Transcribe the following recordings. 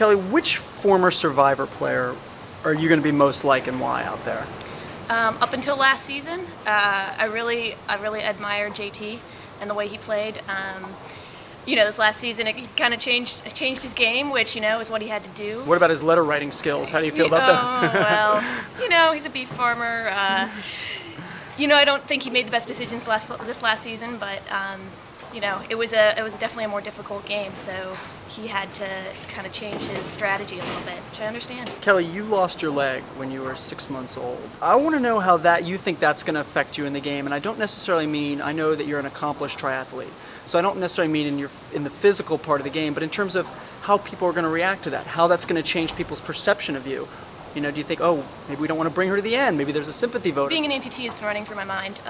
Kelly, which former Survivor player are you going to be most like and why out there? Up until last season, I really admired JT and the way he played. This last season, he kind of changed his game, which, is what he had to do. What about his letter writing skills? How do you feel about those? Well, he's a beef farmer. I don't think he made the best decisions this last season, but, it was definitely a more difficult game, so he had to kind of change his strategy a little bit, which I understand. Kelly, you lost your leg when you were 6 months old. I want to know how you think that's going to affect you in the game, and I don't necessarily mean, I know that you're an accomplished triathlete, so I don't necessarily mean in the physical part of the game, but in terms of how people are going to react to that, how that's going to change people's perception of you. Do you think, maybe we don't want to bring her to the end, maybe there's a sympathy vote? Being an amputee has been running through my mind,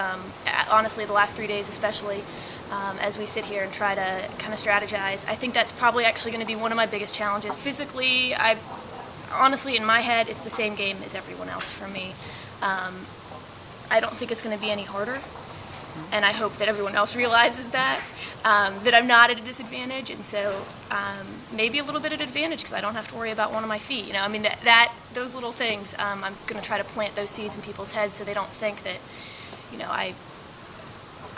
honestly, the last 3 days especially. As we sit here and try to kind of strategize. I think that's probably actually going to be one of my biggest challenges. Physically, honestly, in my head, it's the same game as everyone else for me. I don't think it's going to be any harder, and I hope that everyone else realizes that I'm not at a disadvantage, and so maybe a little bit at an advantage because I don't have to worry about one of my feet. Those little things, I'm going to try to plant those seeds in people's heads so they don't think that,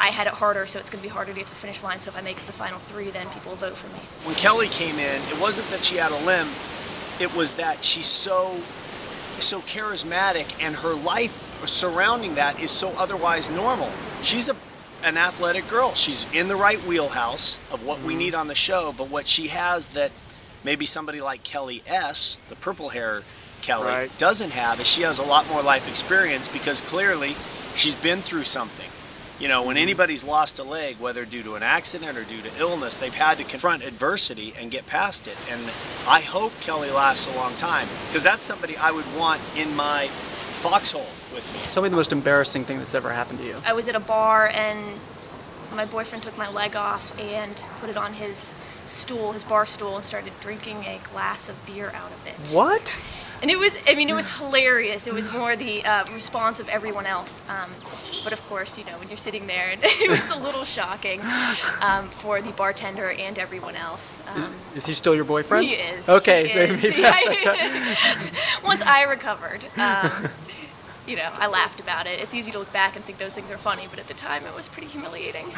I had it harder, so it's going to be harder to get to the finish line, so if I make it the final 3, then people will vote for me. When Kelly came in, it wasn't that she had a limb, it was that she's so charismatic, and her life surrounding that is so otherwise normal. She's an athletic girl. She's in the right wheelhouse of what we need on the show, but what she has that maybe somebody like Kelly S., the purple hair Kelly, doesn't have is she has a lot more life experience because clearly she's been through something. When anybody's lost a leg, whether due to an accident or due to illness, they've had to confront adversity and get past it. And I hope Kelly lasts a long time, because that's somebody I would want in my foxhole with me. Tell me the most embarrassing thing that's ever happened to you. I was at a bar, and my boyfriend took my leg off and put it on his bar stool, and started drinking a glass of beer out of it. What? And it was hilarious. It was more the response of everyone else. But of course, when you're sitting there, and it was a little shocking for the bartender and everyone else. Is he still your boyfriend? He is. Okay. He is. Once I recovered, I laughed about it. It's easy to look back and think those things are funny, but at the time it was pretty humiliating.